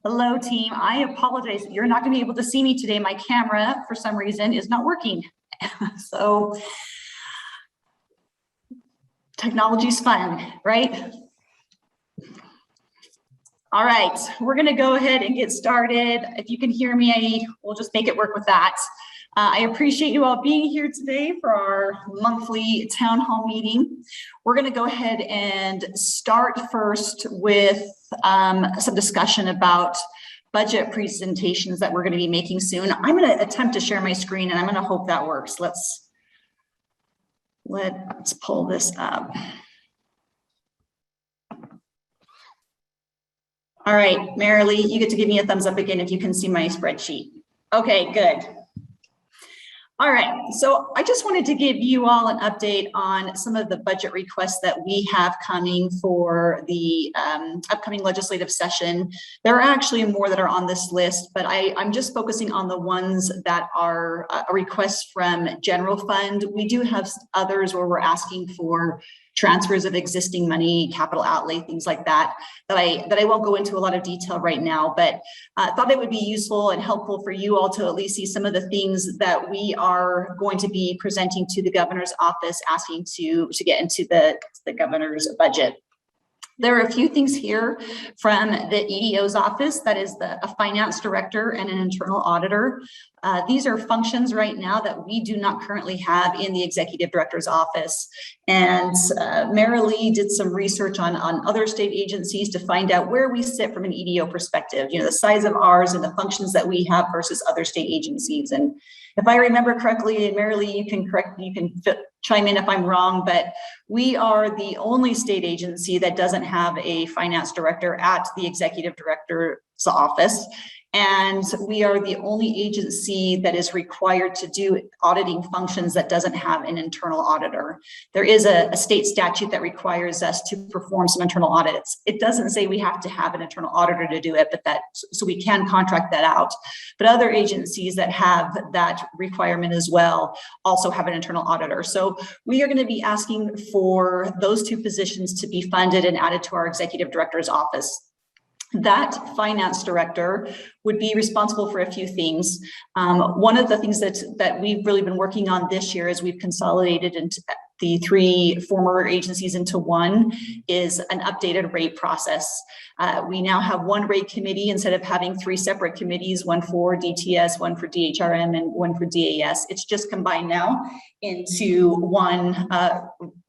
Hello, team. I apologize. You're not going to be able to see me today. My camera, for some reason, is not working. So technology's fun, right? All right, we're going to go ahead and get started. If you can hear me, we'll just make it work with that. I appreciate you all being here today for our monthly town hall meeting. We're going to go ahead and start first with some discussion about budget presentations that we're going to be making soon. I'm going to attempt to share my screen and I'm going to hope that works. Let's pull this up. All right, Marilee, you get to give me a thumbs up again if you can see my spreadsheet. Okay, good. All right, so I just wanted to give you all an update on some of the budget requests that we have coming for the upcoming legislative session. There are actually more that are on this list, but I'm just focusing on the ones that are a request from general fund. We do have others where we're asking for transfers of existing money, capital outlay, things like that I won't go into a lot of detail right now, but I thought it would be useful and helpful for you all to at least see some of the things that we are going to be presenting to the governor's office, asking to get into the governor's budget. There are a few things here from the EDO's office, that is a finance director and an internal auditor. These are functions right now that we do not currently have in the executive director's office. And Marilee did some research on other state agencies to find out where we sit from an EDO perspective, you know, the size of ours and the functions that we have versus other state agencies. And if I remember correctly, and Marilee, you can chime in if I'm wrong, but we are the only state agency that doesn't have a finance director at the executive director's office. And we are the only agency that is required to do auditing functions that doesn't have an internal auditor. There is a state statute that requires us to perform some internal audits. It doesn't say we have to have an internal auditor to do it, but so we can contract that out. But other agencies that have that requirement as well also have an internal auditor. So we are going to be asking for those two positions to be funded and added to our executive director's office. That finance director would be responsible for a few things. One of the things that we've really been working on this year is we've consolidated into the three former agencies into one is an updated rate process. We now have one rate committee instead of having three separate committees, one for DTS, one for DHRM, and one for DAS. It's just combined now into one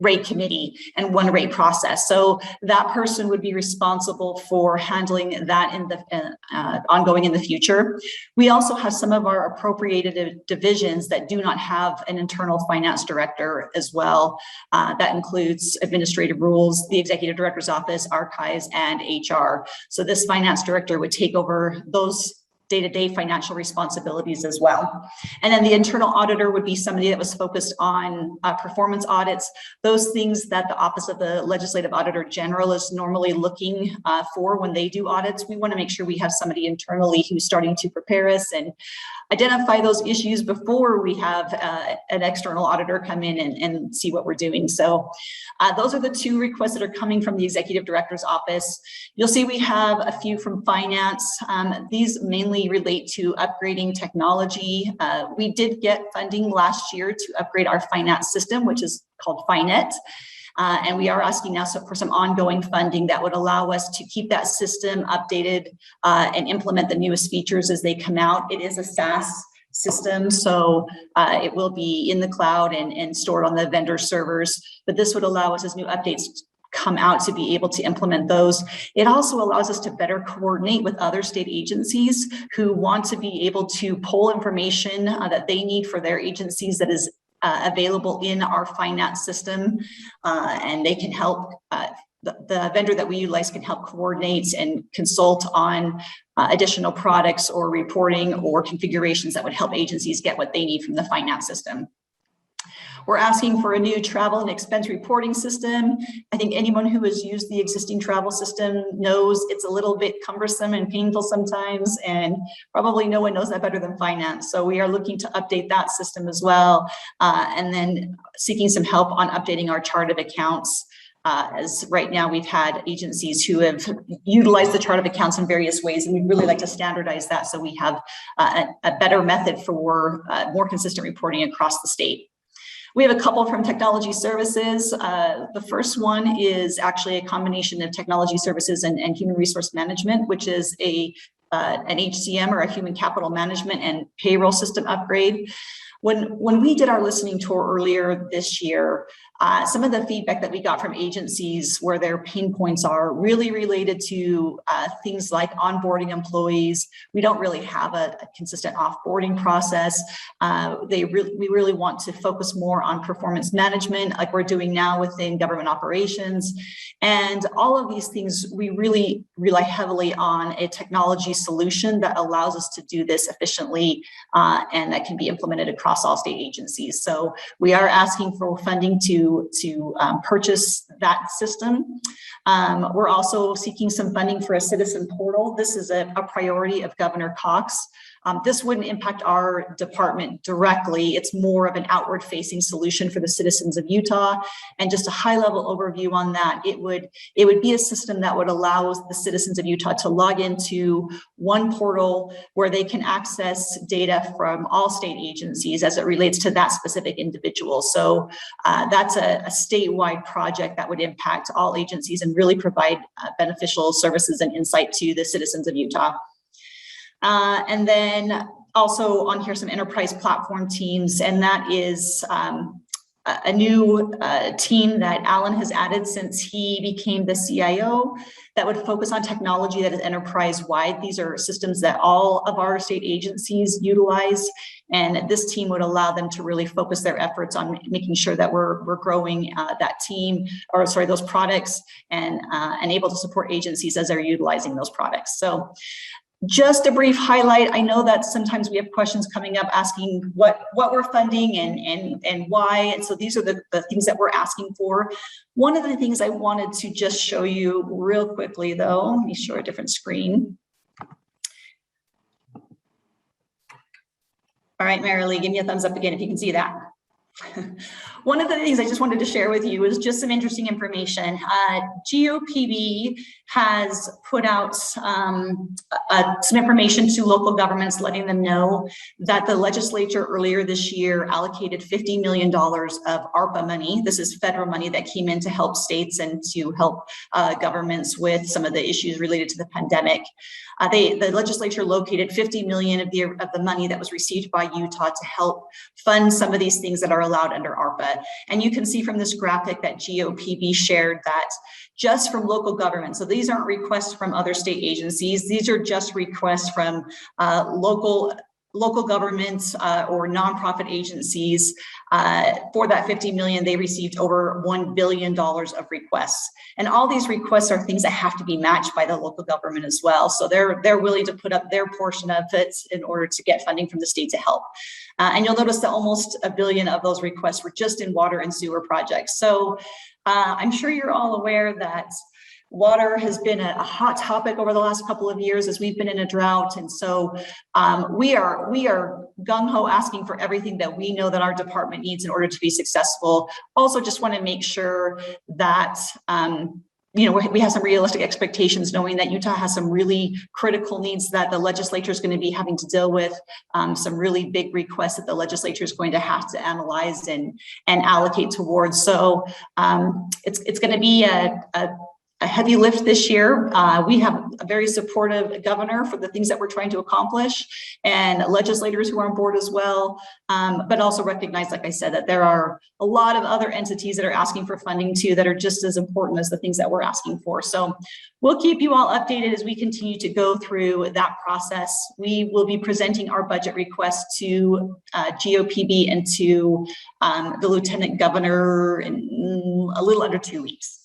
rate committee and one rate process. So that person would be responsible for handling that in the ongoing in the future. We also have some of our appropriated divisions that do not have an internal finance director as well. That includes administrative rules, the executive director's office, archives, and HR. So this finance director would take over those day-to-day financial responsibilities as well. And then the internal auditor would be somebody that was focused on performance audits, those things that the Office of the Legislative Auditor General is normally looking for when they do audits. We want to make sure we have somebody internally who's starting to prepare us and identify those issues before we have an external auditor come in and see what we're doing. So those are the two requests that are coming from the executive director's office. You'll see we have a few from finance. These mainly relate to upgrading technology. We did get funding last year to upgrade our finance system, which is called FiNet. And we are asking now for some ongoing funding that would allow us to keep that system updated and implement the newest features as they come out. It is a SaaS system, so it will be in the cloud and stored on the vendor servers. But this would allow us, as new updates come out, to be able to implement those. It also allows us to better coordinate with other state agencies who want to be able to pull information that they need for their agencies that is available in our finance system, and they can help, the vendor that we utilize can help coordinate and consult on additional products or reporting or configurations that would help agencies get what they need from the finance system. We're asking for a new travel and expense reporting system. I think anyone who has used the existing travel system knows it's a little bit cumbersome and painful sometimes, and probably no one knows that better than finance. So we are looking to update that system as well, and then seeking some help on updating our chart of accounts. as right now we've had agencies who have utilized the chart of accounts in various ways, and we'd really like to standardize that so we have a better method for more consistent reporting across the state. We have a couple from technology services. The first one is actually a combination of technology services and human resource management, which is an HCM, or a human capital management and payroll system upgrade. When we did our listening tour earlier this year, some of the feedback that we got from agencies where their pain points are really related to things like onboarding employees. We don't really have a consistent offboarding process. We really want to focus more on performance management, like we're doing now within government operations. And all of these things, we really rely heavily on a technology solution that allows us to do this efficiently and that can be implemented across all state agencies. So we are asking for funding to purchase that system. We're also seeking some funding for a citizen portal. This is a priority of Governor Cox. This wouldn't impact our department directly. It's more of an outward facing solution for the citizens of Utah. And just a high level overview on that, it would be a system that would allow the citizens of Utah to log into one portal where they can access data from all state agencies as it relates to that specific individual. So that's a statewide project that would impact all agencies and really provide beneficial services and insight to the citizens of Utah. And then also on here, some enterprise platform teams, and that is a new team that Alan has added since he became the CIO that would focus on technology that is enterprise-wide. These are systems that all of our state agencies utilize, and this team would allow them to really focus their efforts on making sure that we're growing that team, or sorry, those products, and able to support agencies as they're utilizing those products. So just a brief highlight. I know that sometimes we have questions coming up asking what we're funding and why. And so these are the things that we're asking for. One of the things I wanted to just show you real quickly though, let me show a different screen. All right, Marilee, give me a thumbs up again if you can see that. One of the things I just wanted to share with you is just some interesting information. GOPB has put out some information to local governments, letting them know that the legislature earlier this year allocated $50 million of ARPA money. This is federal money that came in to help states and to help governments with some of the issues related to the pandemic. The legislature located $50 million of the money that was received by Utah to help fund some of these things that are allowed under ARPA. And you can see from this graphic that GOPB shared that just from local government. So these aren't requests from other state agencies. These are just requests from local governments or nonprofit agencies. For that $50 million, they received over $1 billion of requests. And all these requests are things that have to be matched by the local government as well. So they're willing to put up their portion of it in order to get funding from the state to help. And you'll notice that almost $1 billion of those requests were just in water and sewer projects. So I'm sure you're all aware that water has been a hot topic over the last couple of years as we've been in a drought. And so we are gung-ho asking for everything that we know that our department needs in order to be successful. Also just want to make sure that we have some realistic expectations, knowing that Utah has some really critical needs that the legislature is going to be having to deal with, some really big requests that the legislature is going to have to analyze and allocate towards. So it's going to be a heavy lift this year. We have a very supportive governor for the things that we're trying to accomplish, and legislators who are on board as well, but also recognize, like I said, that there are a lot of other entities that are asking for funding too that are just as important as the things that we're asking for. So we'll keep you all updated as we continue to go through that process. We will be presenting our budget request to GOPB and to the Lieutenant Governor in a little under 2 weeks.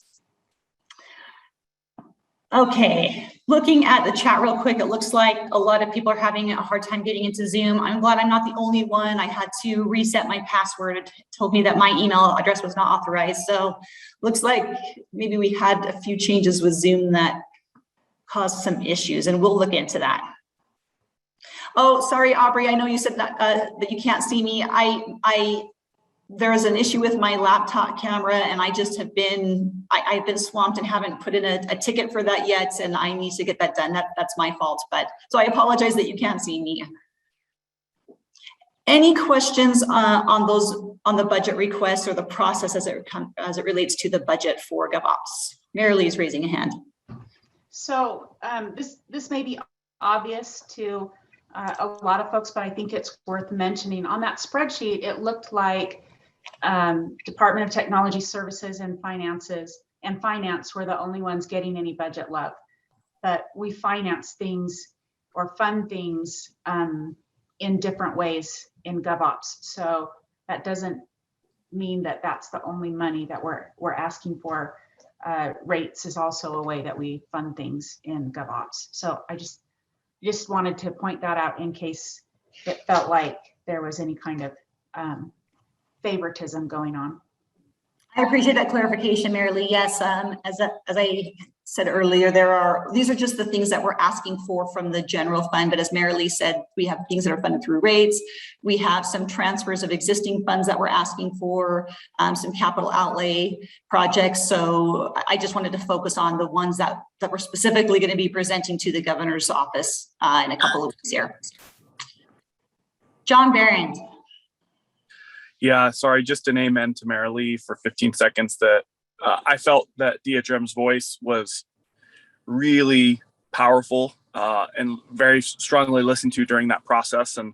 Okay, looking at the chat real quick, it looks like a lot of people are having a hard time getting into Zoom. I'm glad I'm not the only one. I had to reset my password. It told me that my email address was not authorized. So looks like maybe we had a few changes with Zoom that caused some issues, and we'll look into that. Oh, sorry, Aubrey, I know you said that, that you can't see me. there is an issue with my laptop camera, and I just have been, I've been swamped and haven't put in a ticket for that yet, and I need to get that done. That's my fault, but so I apologize that you can't see me. Any questions on the budget request or the process as it relates to the budget for GovOps? Mary Lee is raising a hand. So this may be obvious to a lot of folks, but I think it's worth mentioning. On that spreadsheet, it looked like Department of Technology Services and Finance were the only ones getting any budget love. But we finance things or fund things in different ways in GovOps. So that doesn't mean that that's the only money that we're asking for. Rates is also a way that we fund things in GovOps. So I just wanted to point that out in case it felt like there was any kind of favoritism going on. I appreciate that clarification, Mary Lee. Yes, as I said earlier, these are just the things that we're asking for from the general fund. But as Mary Lee said, we have things that are funded through rates. We have some transfers of existing funds that we're asking for, some capital outlay projects. So I just wanted to focus on the ones that we're specifically going to be presenting to the governor's office in a couple of weeks here. John Barron. Yeah, sorry, just an amen to Mary Lee for 15 seconds that I felt that DHM's voice was really powerful and very strongly listened to during that process, and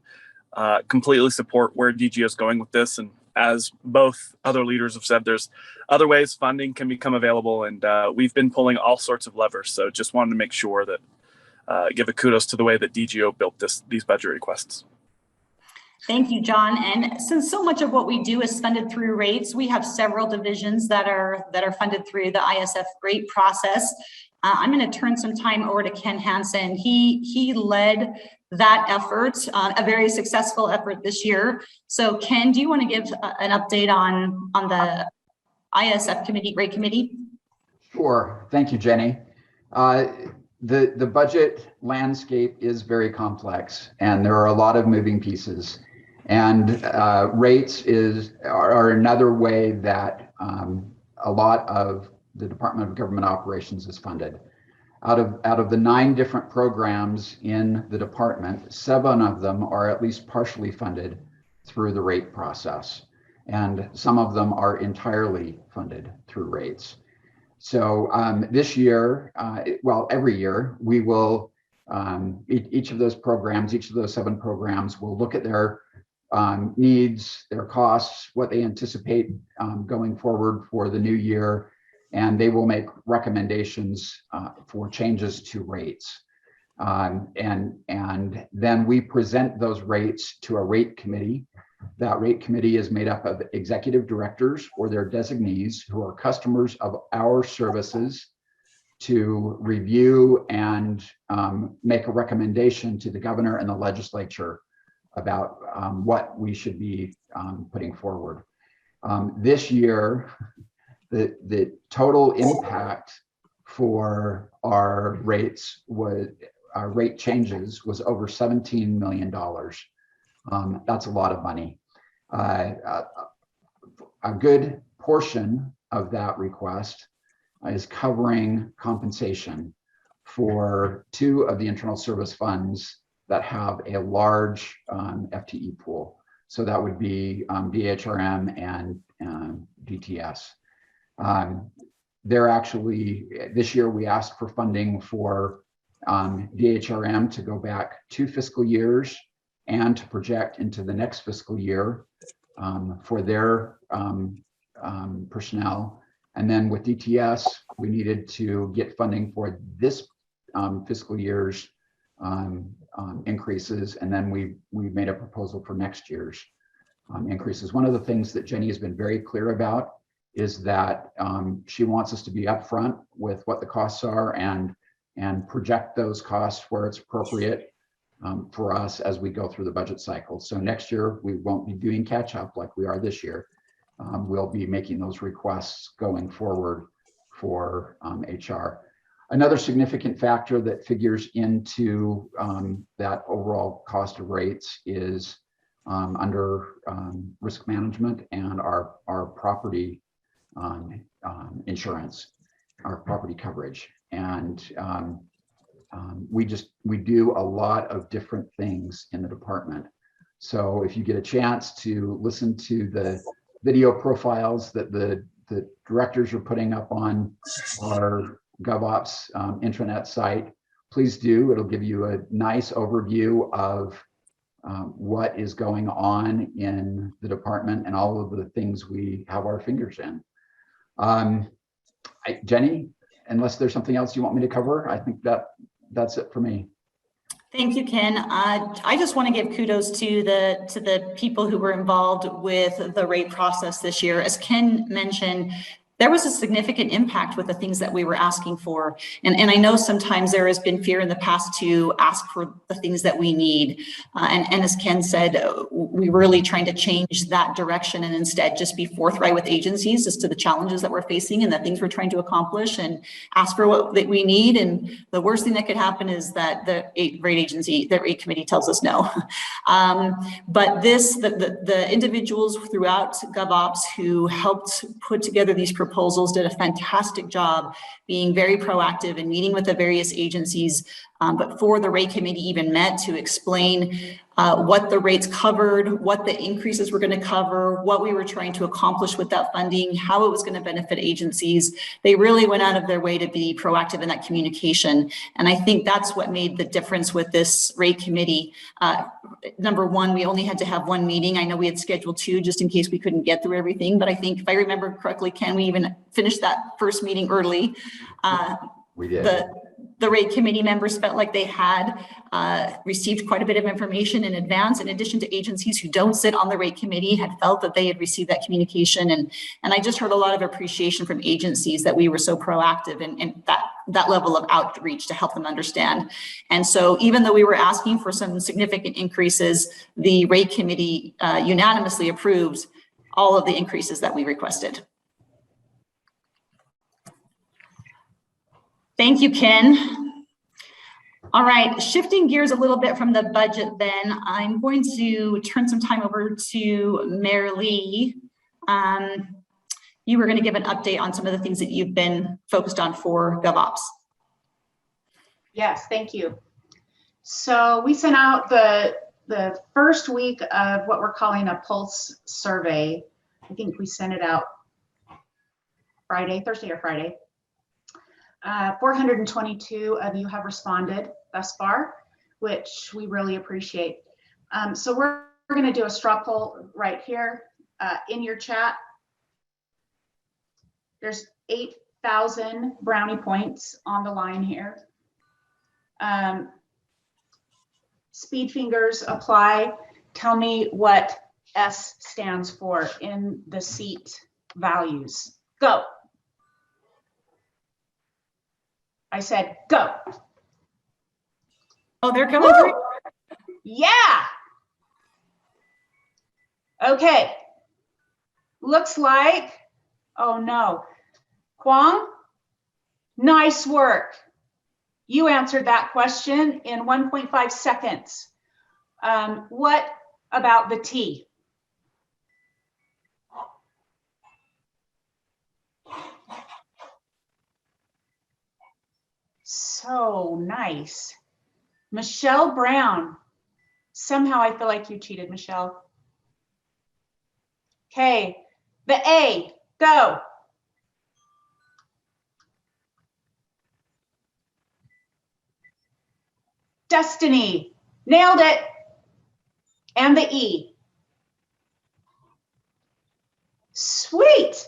completely support where DG is going with this. And as both other leaders have said, there's other ways funding can become available, and we've been pulling all sorts of levers. So just wanted to make sure that give a kudos to the way that DGO built these budget requests. Thank you, John. And since so much of what we do is funded through rates, we have several divisions that are funded through the ISF rate process. I'm going to turn some time over to Ken Hansen. He led that effort, a very successful effort this year. So Ken, do you want to give an update on the ISF committee, rate committee? Sure. Thank you, Jenny. The budget landscape is very complex, and there are a lot of moving pieces. And rates are another way that a lot of the Department of Government Operations is funded. Out of the 9 different programs in the department, 7 of them are at least partially funded through the rate process, and some of them are entirely funded through rates. So this year, well, every year, we will, each of those programs, each of those 7 programs will look at their needs, their costs, what they anticipate going forward for the new year, and they will make recommendations for changes to rates. And then we present those rates to a rate committee. That rate committee is made up of executive directors or their designees who are customers of our services to review and make a recommendation to the governor and the legislature about what we should be putting forward. This year, the total impact for our rates our rate changes was over $17 million. That's a lot of money. A good portion of that request is covering compensation for 2 of the internal service funds that have a large FTE pool. So that would be DHRM and DTS. They're actually, this year we asked for funding for DHRM to go back 2 fiscal years and to project into the next fiscal year for their personnel. And then with DTS, we needed to get funding for this fiscal year's increases, and then we made a proposal for next year's increases. One of the things that Jenney has been very clear about is that she wants us to be upfront with what the costs are and project those costs where it's appropriate for us as we go through the budget cycle. So next year we won't be doing catch up like we are this year. We'll be making those requests going forward for HR. Another significant factor that figures into that overall cost of rates is under risk management and our property insurance, our property coverage. And we do a lot of different things in the department. So if you get a chance to listen to the video profiles that the directors are putting up on our GovOps intranet site, please do. It'll give you a nice overview of what is going on in the department and all of the things we have our fingers in. Jenney, unless there's something else you want me to cover, I think that's it for me. Thank you, Ken. I just want to give kudos to the people who were involved with the rate process this year. As Ken mentioned, there was a significant impact with the things that we were asking for. And I know sometimes there has been fear in the past to ask for the things that we need. And as Ken said, we're really trying to change that direction and instead just be forthright with agencies as to the challenges that we're facing and the things we're trying to accomplish and ask for what that we need. And the worst thing that could happen is that the rate committee tells us no. But the individuals throughout GovOps who helped put together these proposals did a fantastic job being very proactive and meeting with the various agencies before the rate committee even met to explain what the rates covered, what the increases were going to cover, what we were trying to accomplish with that funding, how it was going to benefit agencies. They really went out of their way to be proactive in that communication. And I think that's what made the difference with this rate committee. Number one, we only had to have one meeting. I know we had scheduled two just in case we couldn't get through everything. But I think if I remember correctly, Ken, we even finished that first meeting early. We did. The rate committee members felt like they had received quite a bit of information in advance, in addition to agencies who don't sit on the rate committee had felt that they had received that communication. And I just heard a lot of appreciation from agencies that we were so proactive in that level of outreach to help them understand. And so even though we were asking for some significant increases, the rate committee unanimously approved all of the increases that we requested. Thank you, Ken. All right, shifting gears a little bit from the budget then, I'm going to turn some time over to Mary Lee. You were going to give an update on some of the things that you've been focused on for GovOps. Yes, thank you. So we sent out the first week of what we're calling a pulse survey. I think we sent it out Thursday or Friday. 422 of you have responded thus far, which we really appreciate. So we're going to do a straw poll right here in your chat. There's 8,000 brownie points on the line here. Speed fingers apply. Tell me what S stands for in the seat values. Go. I said, go. Oh, they're coming through. Yeah. Okay. Looks like, oh no. Kwong, nice work. You answered that question in 1.5 seconds. What about the T? So nice. Michelle Brown. Somehow I feel like you cheated, Michelle. Okay, the A, go. Destiny, nailed it. And the E. Sweet.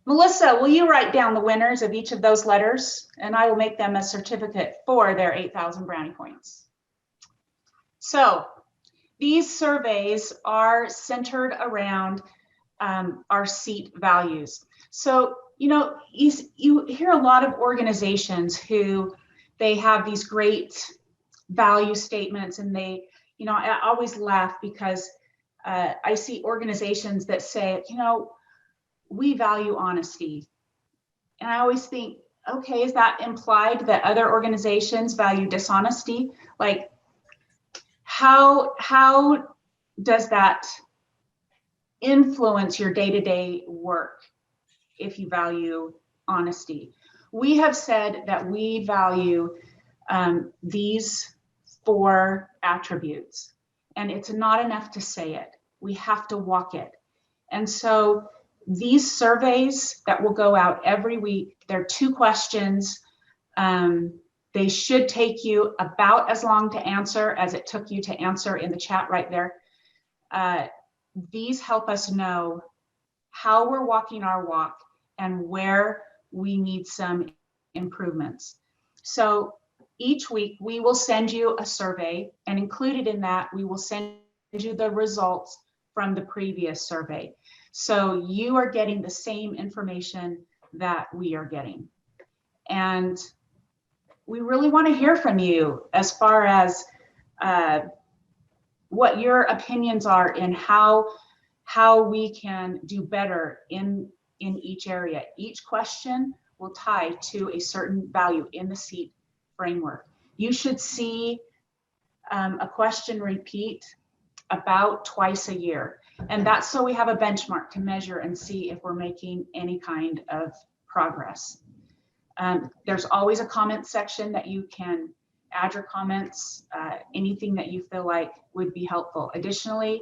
Melissa, will you write down the winners of each of those letters? And I will make them a certificate for their 8,000 brownie points. So these surveys are centered around our seat values. So, you know, you hear a lot of organizations who they have these great value statements, and they, you know, I always laugh because I see organizations that say, you know, we value honesty. And I always think, okay, is that implied that other organizations value dishonesty? Like, how does that influence your day-to-day work if you value honesty? We have said that we value these 4 attributes, and it's not enough to say it. We have to walk it. And so these surveys that will go out every week, they're 2 questions. They should take you about as long to answer as it took you to answer in the chat right there. These help us know how we're walking our walk and where we need some improvements. So each week we will send you a survey, and included in that, we will send you the results from the previous survey. So you are getting the same information that we are getting. And we really want to hear from you as far as what your opinions are in how we can do better in each area. Each question will tie to a certain value in the SEAT framework. You should see a question repeat about twice a year. And that's so we have a benchmark to measure and see if we're making any kind of progress. There's always a comment section that you can add your comments, anything that you feel like would be helpful. Additionally,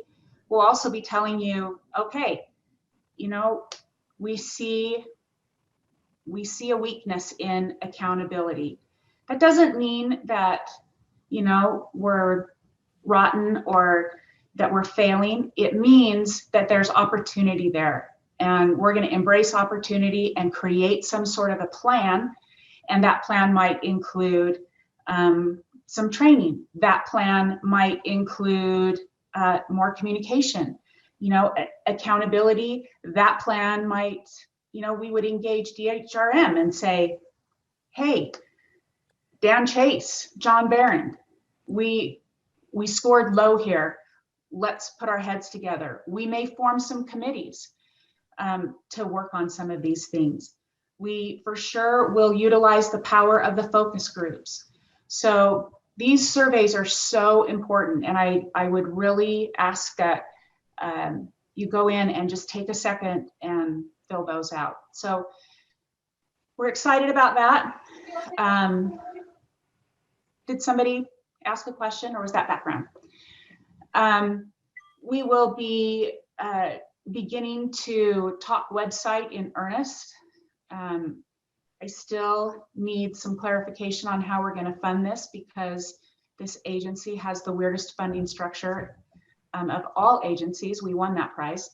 we'll also be telling you, okay, you know, we see a weakness in accountability. That doesn't mean that, you know, we're rotten or that we're failing. It means that there's opportunity there, and we're going to embrace opportunity and create some sort of a plan. And that plan might include some training. That plan might include more communication, you know, accountability. That plan might, you know, we would engage DHRM and say, hey, Dan Chase, John Barron, we scored low here. Let's put our heads together. We may form some committees to work on some of these things. We for sure will utilize the power of the focus groups. So these surveys are so important, and I would really ask that you go in and just take a second and fill those out. So we're excited about that. Did somebody ask a question, or was that background? We will be beginning to talk website in earnest. I still need some clarification on how we're going to fund this, because this agency has the weirdest funding structure of all agencies. We won that prize.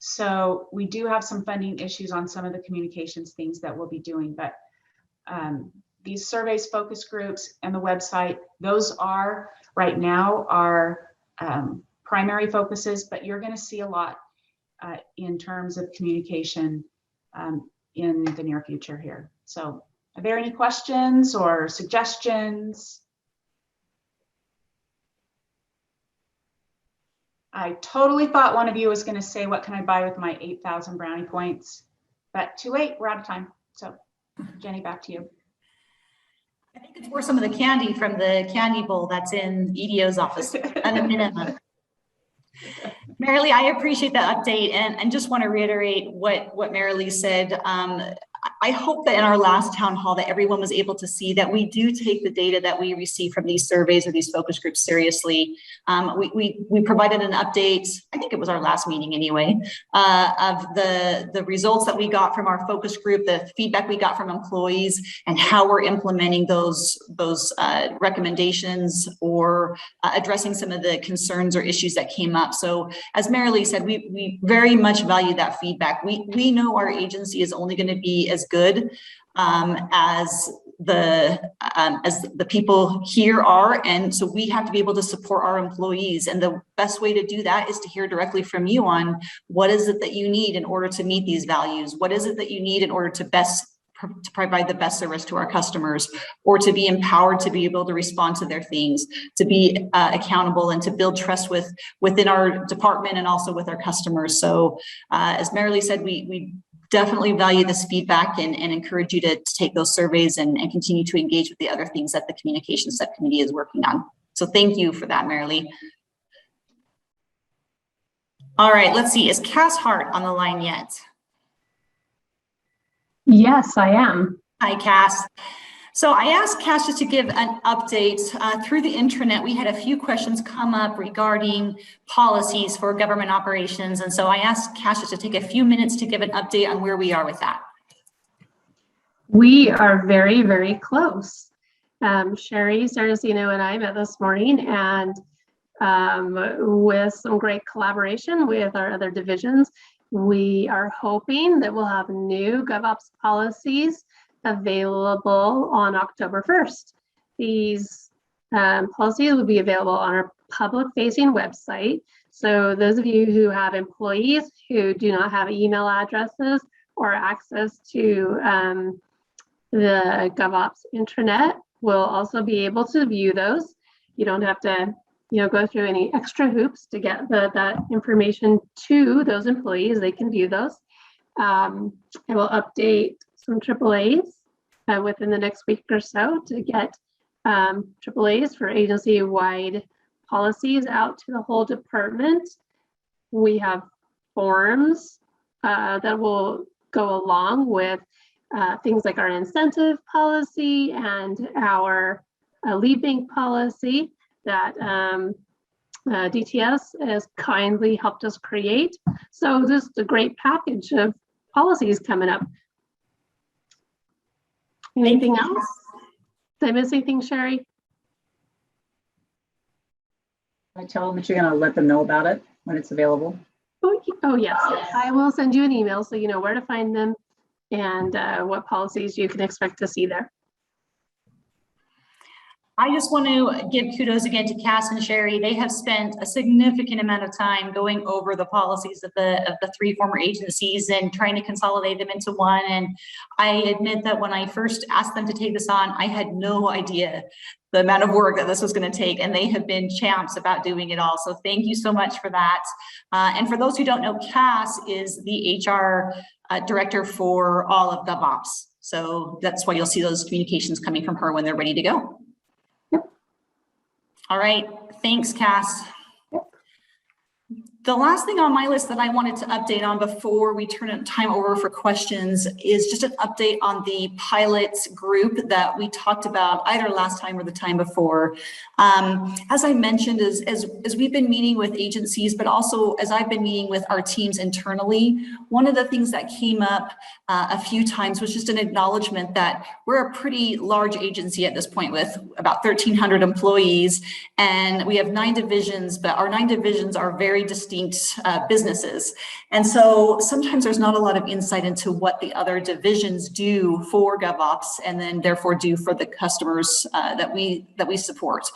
So we do have some funding issues on some of the communications things that we'll be doing, but these surveys, focus groups, and the website, those are right now our primary focuses, but you're going to see a lot in terms of communication in the near future here. So are there any questions or suggestions? I totally thought one of you was going to say, what can I buy with my 8,000 brownie points? But too late, we're out of time. So Jenney, back to you. I think it's worth some of the candy from the candy bowl that's in EDO's office at a minimum. Marilee, I appreciate that update, and just want to reiterate what Marilee said. I hope that in our last town hall that everyone was able to see that we do take the data that we receive from these surveys or these focus groups seriously. We provided an update, I think it was our last meeting anyway, of the results that we got from our focus group, the feedback we got from employees, and how we're implementing those recommendations or addressing some of the concerns or issues that came up. So as Marilee said, we very much value that feedback. We know our agency is only going to be as good as the people here are, and so we have to be able to support our employees, and the best way to do that is to hear directly from you on what is it that you need in order to meet these values, what is it that you need in order to provide the best service to our customers, or to be empowered to be able to respond to their things, to be accountable, and to build trust within our department and also with our customers. So as Marilee said, we definitely value this feedback and encourage you to take those surveys and continue to engage with the other things that the communications subcommittee is working on. So thank you for that, Marilee. All right, let's see. Is Cass Hart on the line yet? Yes, I am. Hi, Cass. So I asked Cass just to give an update through the intranet. We had a few questions come up regarding policies for government operations. And so I asked Cass just to take a few minutes to give an update on where we are with that. We are very, very close. Sherry Saracino and I met this morning, and with some great collaboration with our other divisions, we are hoping that we'll have new GovOps policies available on October 1st. These policies will be available on our public-facing website. So those of you who have employees who do not have email addresses or access to the GovOps intranet will also be able to view those. You don't have to go through any extra hoops to get that information to those employees. They can view those. I will update some AAAs within the next week or so to get AAAs for agency-wide policies out to the whole department. We have forms that will go along with things like our incentive policy and our lead bank policy that DTS has kindly helped us create. So this is a great package of policies coming up. Anything else? Did I miss anything, Sherry? I tell them that you're going to let them know about it when it's available. Oh yes, I will send you an email so you know where to find them and what policies you can expect to see there. I just want to give kudos again to Cass and Sherry. They have spent a significant amount of time going over the policies of the three former agencies and trying to consolidate them into one. And I admit that when I first asked them to take this on, I had no idea the amount of work that this was going to take, and they have been champs about doing it all. So thank you so much for that. And for those who don't know, Cass is the HR director for all of GovOps. So that's why you'll see those communications coming from her when they're ready to go. All right, thanks, Cass. The last thing on my list that I wanted to update on before we turn time over for questions is just an update on the pilot group that we talked about either last time or the time before. As I mentioned, as we've been meeting with agencies, but also as I've been meeting with our teams internally, one of the things that came up a few times was just an acknowledgement that we're a pretty large agency at this point with about 1,300 employees, and we have 9 divisions, but our 9 divisions are very distinct businesses. And so sometimes there's not a lot of insight into what the other divisions do for GovOps and then therefore do for the customers that we support.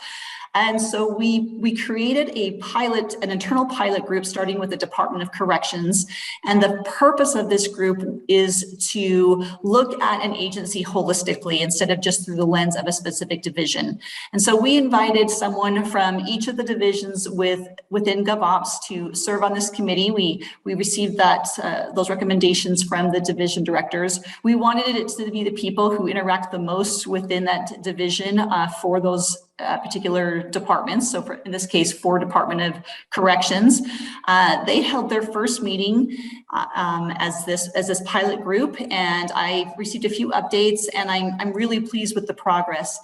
And so we created an internal pilot group starting with the Department of Corrections. And the purpose of this group is to look at an agency holistically instead of just through the lens of a specific division. And so we invited someone from each of the divisions within GovOps to serve on this committee. We received those recommendations from the division directors. We wanted it to be the people who interact the most within that division for those particular departments. So in this case, for Department of Corrections, they held their first meeting as this pilot group, and I received a few updates, and I'm really pleased with the progress.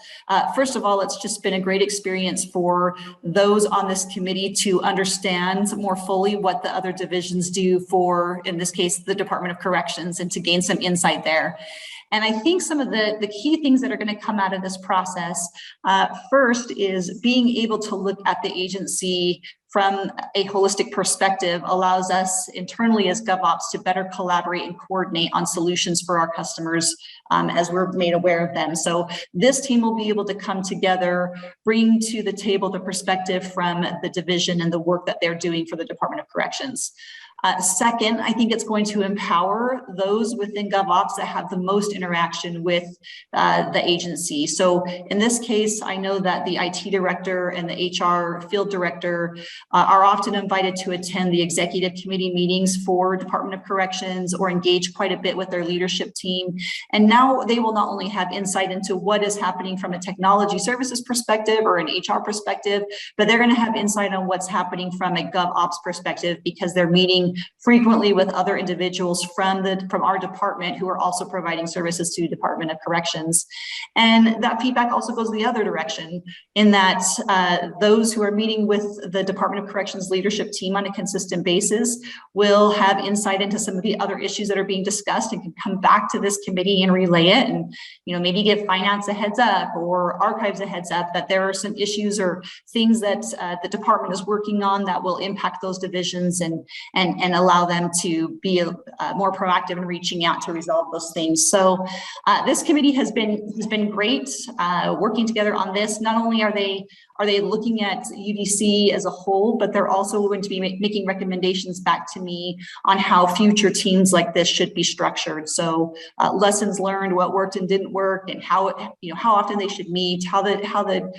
First of all, it's just been a great experience for those on this committee to understand more fully what the other divisions do for, in this case, the Department of Corrections, and to gain some insight there. And I think some of the key things that are going to come out of this process, first is being able to look at the agency from a holistic perspective allows us internally as GovOps to better collaborate and coordinate on solutions for our customers as we're made aware of them. So this team will be able to come together, bring to the table the perspective from the division and the work that they're doing for the Department of Corrections. Second, I think it's going to empower those within GovOps that have the most interaction with the agency. So in this case, I know that the IT director and the HR field director are often invited to attend the executive committee meetings for Department of Corrections or engage quite a bit with their leadership team. And now they will not only have insight into what is happening from a technology services perspective or an HR perspective, but they're going to have insight on what's happening from a GovOps perspective, because they're meeting frequently with other individuals from our department who are also providing services to Department of Corrections. And that feedback also goes the other direction, in that those who are meeting with the Department of Corrections leadership team on a consistent basis will have insight into some of the other issues that are being discussed and can come back to this committee and relay it, and maybe give finance a heads up or archives a heads up that there are some issues or things that the department is working on that will impact those divisions, and allow them to be more proactive in reaching out to resolve those things. So this committee has been great working together on this. Not only are they looking at UDC as a whole, but they're also going to be making recommendations back to me on how future teams like this should be structured. So lessons learned, what worked and didn't work, and how often they should meet, how the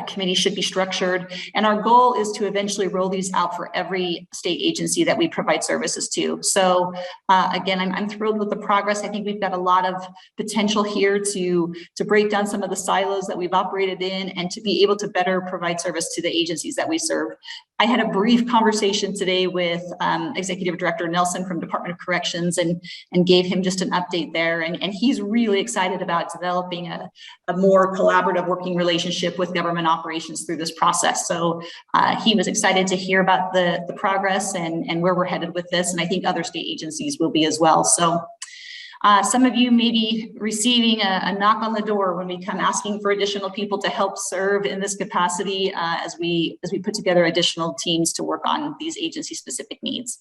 committee should be structured. And our goal is to eventually roll these out for every state agency that we provide services to. So again, I'm thrilled with the progress. I think we've got a lot of potential here to break down some of the silos that we've operated in and to be able to better provide service to the agencies that we serve. I had a brief conversation today with Executive Director Nelson from Department of Corrections and gave him just an update there. And he's really excited about developing a more collaborative working relationship with government operations through this process. So he was excited to hear about the progress and where we're headed with this. And I think other state agencies will be as well. So some of you may be receiving a knock on the door when we come asking for additional people to help serve in this capacity as we put together additional teams to work on these agency-specific needs.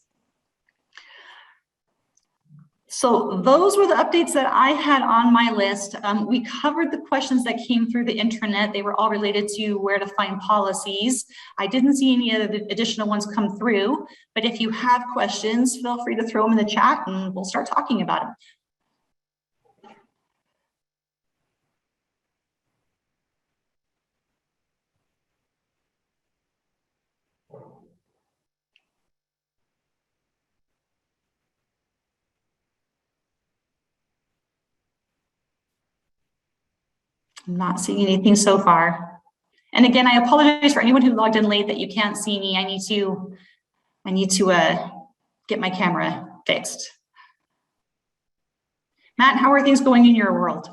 So those were the updates that I had on my list. We covered the questions that came through the intranet. They were all related to where to find policies. I didn't see any of the additional ones come through, but if you have questions, feel free to throw them in the chat and we'll start talking about them. I'm not seeing anything so far. And again, I apologize for anyone who logged in late that you can't see me. I need to get my camera fixed. Matt, how are things going in your world?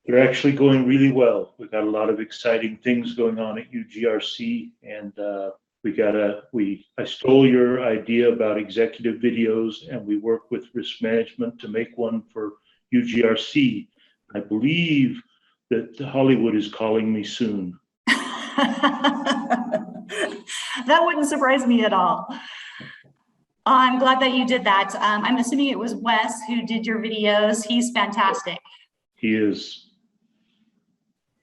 They're actually going really well. We've got a lot of exciting things going on at UGRC, and I stole your idea about executive videos, and we work with risk management to make one for UGRC. I believe that Hollywood is calling me soon. That wouldn't surprise me at all. I'm glad that you did that. I'm assuming it was Wes who did your videos. He's fantastic. He is.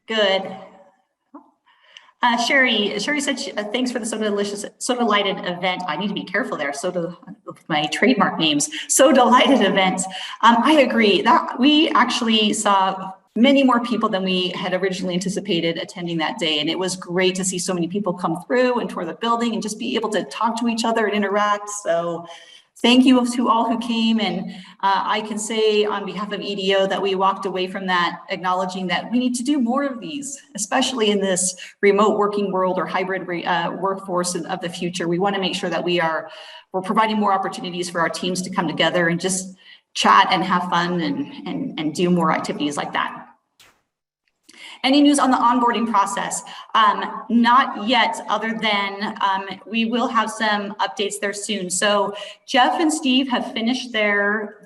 Good. Sherry said thanks for the So Delighted event. I need to be careful there. My trademark names. So Delighted event. I agree that we actually saw many more people than we had originally anticipated attending that day. And it was great to see so many people come through and tour the building and just be able to talk to each other and interact. So thank you to all who came. And I can say on behalf of EDO that we walked away from that acknowledging that we need to do more of these, especially in this remote working world or hybrid workforce of the future. We want to make sure that we're providing more opportunities for our teams to come together and just chat and have fun and do more activities like that. Any news on the onboarding process? Not yet, other than we will have some updates there soon. So Jeff and Steve have finished their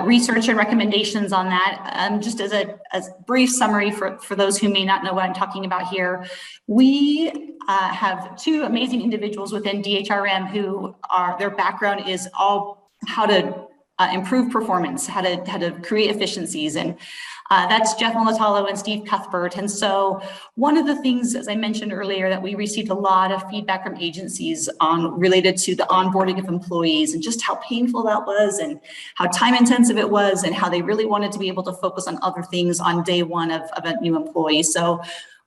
research and recommendations on that. Just as a brief summary for those who may not know what I'm talking about here, we have two amazing individuals within DHRM who their background is all how to improve performance, how to create efficiencies. And That's Jeff Molitalo and Steve Cuthbert. And so one of the things, as I mentioned earlier, that we received a lot of feedback from agencies on related to the onboarding of employees and just how painful that was and how time intensive it was and how they really wanted to be able to focus on other things on day one of a new employee. So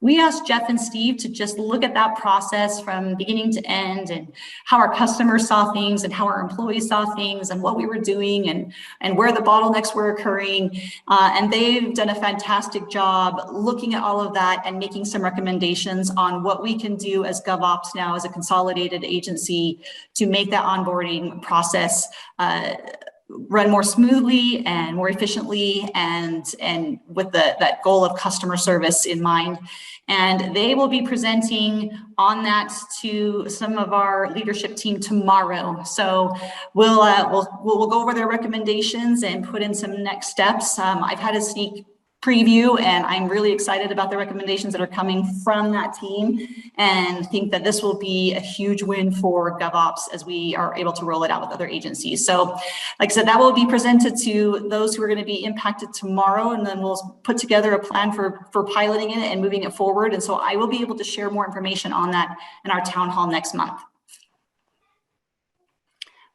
we asked Jeff and Steve to just look at that process from beginning to end and how our customers saw things and how our employees saw things and what we were doing and where the bottlenecks were occurring. And they've done a fantastic job looking at all of that and making some recommendations on what we can do as GovOps now as a consolidated agency to make that onboarding process run more smoothly and more efficiently and with that goal of customer service in mind. And they will be presenting on that to some of our leadership team tomorrow. So we'll go over their recommendations and put in some next steps. I've had a sneak preview and I'm really excited about the recommendations that are coming from that team and think that this will be a huge win for GovOps as we are able to roll it out with other agencies. So like I said, that will be presented to those who are going to be impacted tomorrow, and then we'll put together a plan for piloting it and moving it forward. And so I will be able to share more information on that in our town hall next month.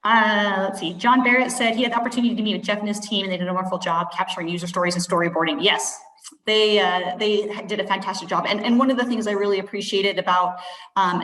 Let's see, John Barrett said he had the opportunity to meet with Jeff and his team and they did a wonderful job capturing user stories and storyboarding. Yes, they did a fantastic job. And one of the things I really appreciated about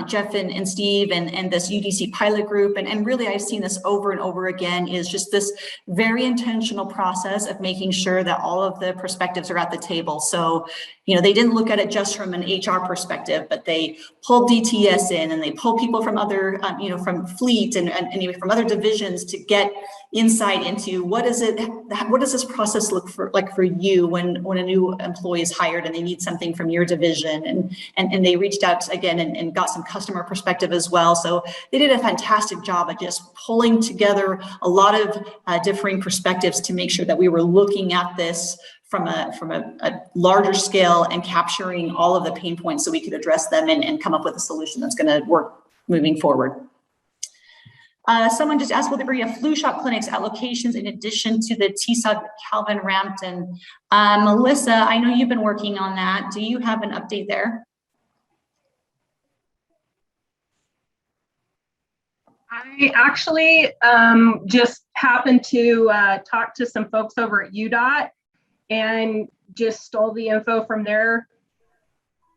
Jeff and Steve and this UDC pilot group, and really I've seen this over and over again, is just this very intentional process of making sure that all of the perspectives are at the table. So, you know, they didn't look at it just from an HR perspective, but they pulled DTS in and they pulled people from other, you know, from fleet and even from other divisions to get insight into what does this process look like for you when a new employee is hired and they need something from your division, and they reached out again and got some customer perspective as well. So they did a fantastic job at just pulling together a lot of differing perspectives to make sure that we were looking at this from a larger scale and capturing all of the pain points so we could address them and come up with a solution that's going to work moving forward. Someone just asked, will there be a flu shot clinics at locations in addition to the TSUD Calvin Rampton? Melissa, I know you've been working on that. Do you have an update there? I actually just happened to talk to some folks over at UDOT and just stole the info from their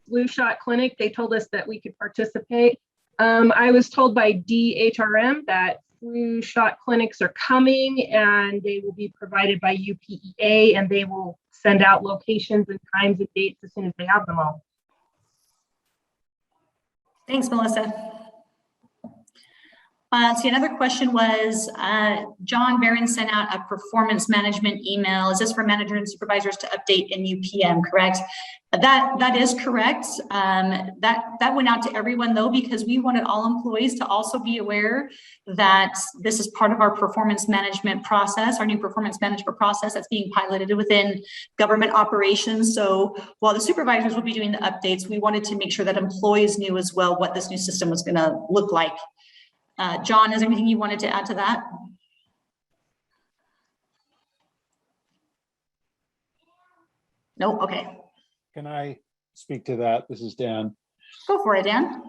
flu shot clinic. They told us that we could participate. I was told by DHRM that flu shot clinics are coming and they will be provided by UPEA, and they will send out locations and times and dates as soon as they have them all. Thanks, Melissa. See, another question was, John Barron sent out a performance management email. Is this for managers and supervisors to update in UPM, correct? That is correct. That went out to everyone though, because we wanted all employees to also be aware that this is part of our performance management process, our new performance management process that's being piloted within government operations. So while the supervisors will be doing the updates, we wanted to make sure that employees knew as well what this new system was going to look like. John, is there anything you wanted to add to that? No, okay. Can I speak to that? This is Dan. Go for it, Dan.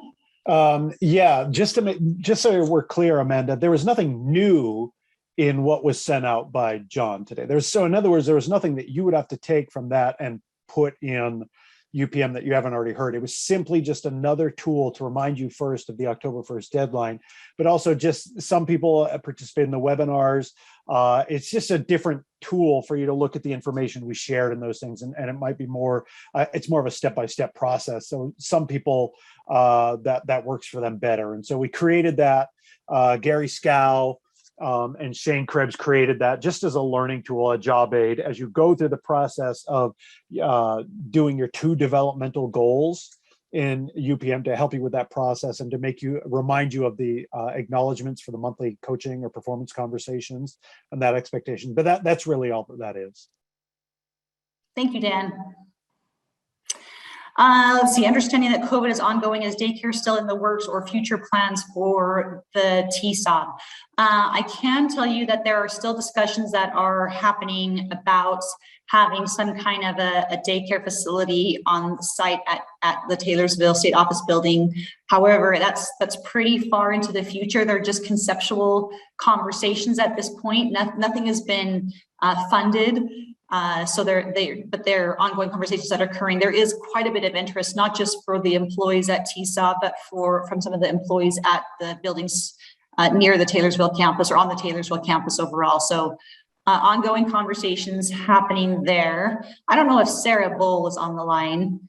Yeah, just so we're clear, Amanda, there was nothing new in what was sent out by John today. So in other words, there was nothing that you would have to take from that and put in UPM that you haven't already heard. It was simply just another tool to remind you first of the October 1st deadline, but also just some people participate in the webinars. It's just a different tool for you to look at the information we shared in those things. And it might be more, it's more of a step-by-step process. So some people that works for them better. And so we created that. Gary Scow and Shane Krebs created that just as a learning tool, a job aid, as you go through the process of doing your 2 developmental goals in UPM to help you with that process and to remind you of the acknowledgements for the monthly coaching or performance conversations and that expectation. But that's really all that is. Thank you, Dan. Let's see, understanding that COVID is ongoing, is daycare still in the works or future plans for the TSOB? I can tell you that there are still discussions that are happening about having some kind of a daycare facility on site at the Taylorsville State Office Building. However, that's pretty far into the future. They're just conceptual conversations at this point. Nothing has been funded. So they're ongoing conversations that are occurring. There is quite a bit of interest, not just for the employees at TSOB, but from some of the employees at the buildings near the Taylorsville campus or on the Taylorsville campus overall. So ongoing conversations happening there. I don't know if Sarah Bull is on the line.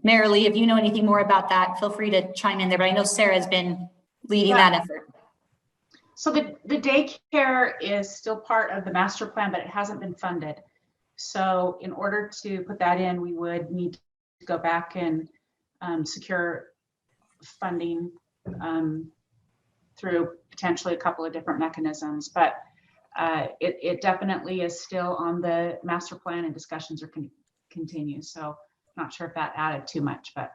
Marilee, if you know anything more about that, feel free to chime in there, but I know Sarah has been leading that effort. So the daycare is still part of the master plan, but it hasn't been funded. So in order to put that in, we would need to go back and secure funding through potentially a couple of different mechanisms. But it definitely is still on the master plan, and discussions are continue. So not sure if that added too much, but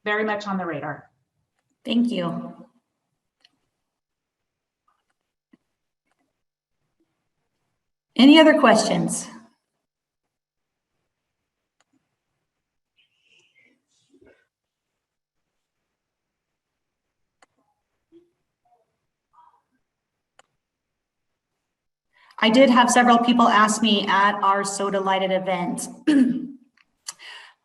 very much on the radar. Thank you. Any other questions? I did have several people ask me at our Soda Lighted event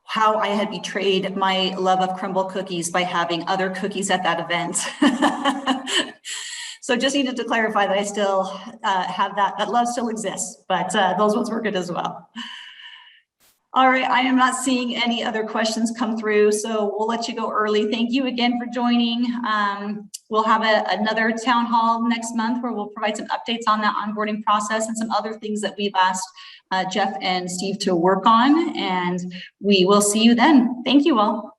how I had betrayed my love of crumble cookies by having other cookies at that event. So just needed to clarify that I still have that love still exists, but those ones were good as well. All right, I am not seeing any other questions come through, so we'll let you go early. Thank you again for joining. We'll have another town hall next month where we'll provide some updates on that onboarding process and some other things that we've asked Jeff and Steve to work on, and we will see you then. Thank you all.